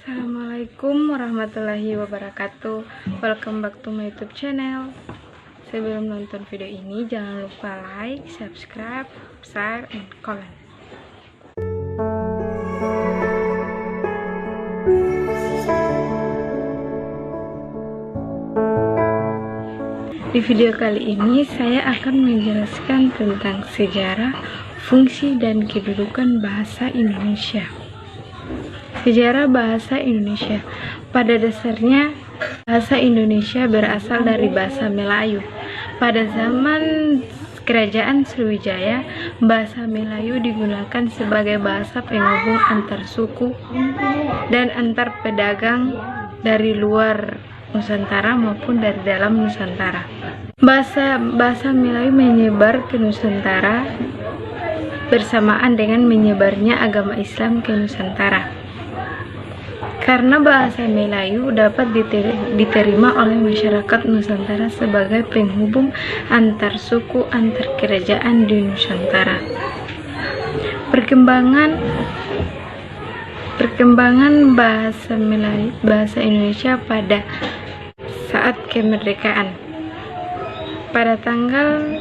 Assalamualaikum warahmatullahi wabarakatuh. Welcome back to my YouTube channel. Sebelum nonton video ini, jangan lupa like, subscribe, share, and comment. Di video kali ini saya akan menjelaskan tentang sejarah, fungsi, dan kedudukan bahasa Indonesia. Sejarah bahasa Indonesia. Pada dasarnya, bahasa Indonesia berasal dari bahasa Melayu. Pada zaman Kerajaan Sriwijaya, bahasa Melayu digunakan sebagai bahasa penghubung antar suku dan antar pedagang dari luar Nusantara maupun dari dalam Nusantara. Bahasa Melayu menyebar ke Nusantara bersamaan dengan menyebarnya agama Islam ke Nusantara. Karena bahasa Melayu dapat diterima oleh masyarakat Nusantara sebagai penghubung antar suku, antar kerajaan di Nusantara. Perkembangan bahasa Melayu, bahasa Indonesia pada saat kemerdekaan. Pada tanggal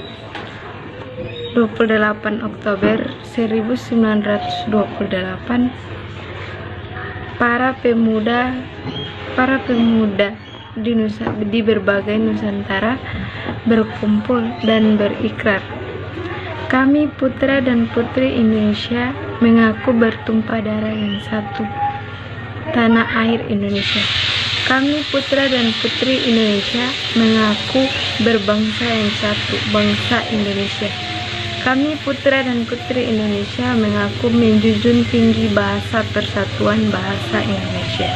28 Oktober 1928, para pemuda di berbagai Nusantara berkumpul dan berikrar, kami putra dan putri Indonesia mengaku bertumpah darah yang satu, tanah air Indonesia. Kami putra dan putri Indonesia mengaku berbangsa yang satu, bangsa Indonesia. Kami putra dan putri Indonesia mengaku menjunjung tinggi bahasa persatuan bahasa Indonesia.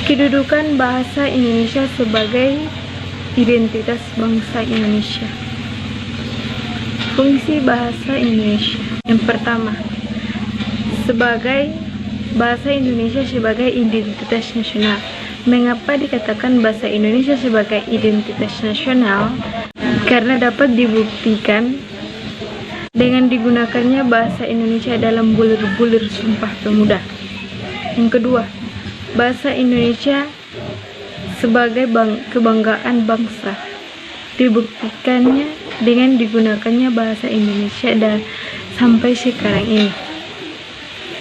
Kedudukan bahasa Indonesia sebagai identitas bangsa Indonesia. Fungsi bahasa Indonesia. Yang pertama, bahasa Indonesia sebagai identitas nasional. Mengapa dikatakan bahasa Indonesia sebagai identitas nasional? Karena dapat dibuktikan dengan digunakannya bahasa Indonesia dalam bulir-bulir Sumpah Pemuda. Yang kedua, bahasa Indonesia sebagai kebanggaan bangsa. Dibuktikannya dengan digunakannya bahasa Indonesia dan sampai sekarang ini.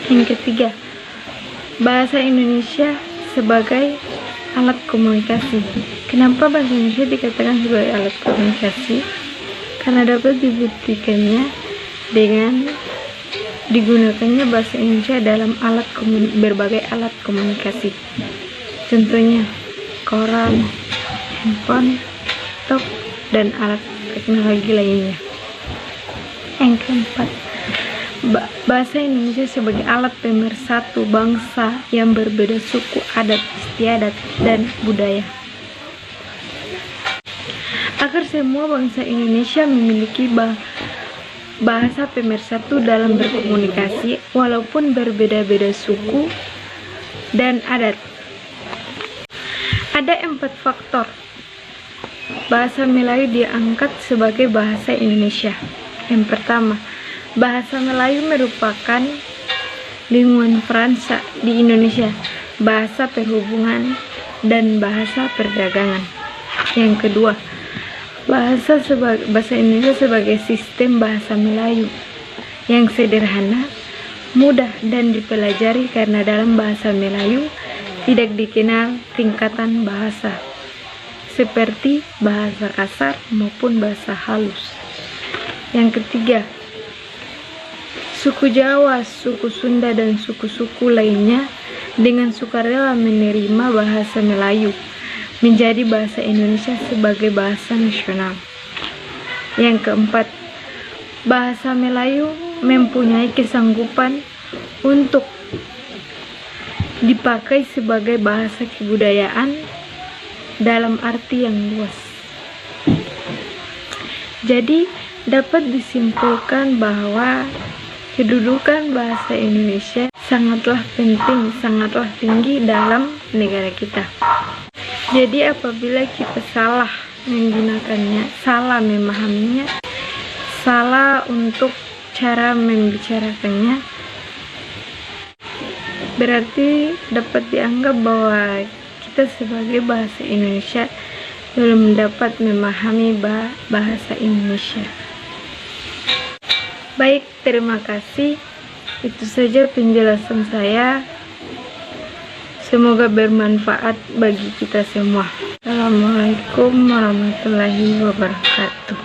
Yang ketiga, bahasa Indonesia sebagai alat komunikasi. Kenapa bahasa Indonesia dikatakan sebagai alat komunikasi? Karena dapat dibuktikannya dengan digunakannya bahasa Indonesia dalam berbagai alat komunikasi. Contohnya koran, handphone, laptop, dan alat teknologi lainnya. Yang keempat, bahasa Indonesia sebagai alat pemersatu bangsa yang berbeda suku, adat istiadat, dan budaya. Agar semua bangsa Indonesia memiliki bahasa pemersatu dalam berkomunikasi walaupun berbeda-beda suku dan adat. Ada 4 faktor bahasa Melayu diangkat sebagai bahasa Indonesia. Yang pertama, bahasa Melayu merupakan lingkungan Fransa di Indonesia, bahasa perhubungan dan bahasa perdagangan. Yang kedua, bahasa Indonesia sebagai sistem bahasa Melayu yang sederhana, mudah dan dipelajari karena dalam bahasa Melayu tidak dikenal tingkatan bahasa seperti bahasa kasar maupun bahasa halus. Yang ketiga, suku Jawa, suku Sunda, dan suku-suku lainnya dengan sukarela menerima bahasa Melayu menjadi bahasa Indonesia sebagai bahasa nasional. Yang keempat, bahasa Melayu mempunyai kesanggupan untuk dipakai sebagai bahasa kebudayaan dalam arti yang luas. Jadi, dapat disimpulkan bahwa kedudukan bahasa Indonesia sangatlah penting, sangatlah tinggi dalam negara kita. Jadi apabila kita salah menggunakannya, salah memahaminya, salah untuk cara membicarakannya, berarti dapat dianggap bahwa kita sebagai bahasa Indonesia belum dapat memahami bahasa Indonesia. Baik, terima kasih. Itu saja penjelasan saya. Semoga bermanfaat bagi kita semua. Assalamualaikum warahmatullahi wabarakatuh.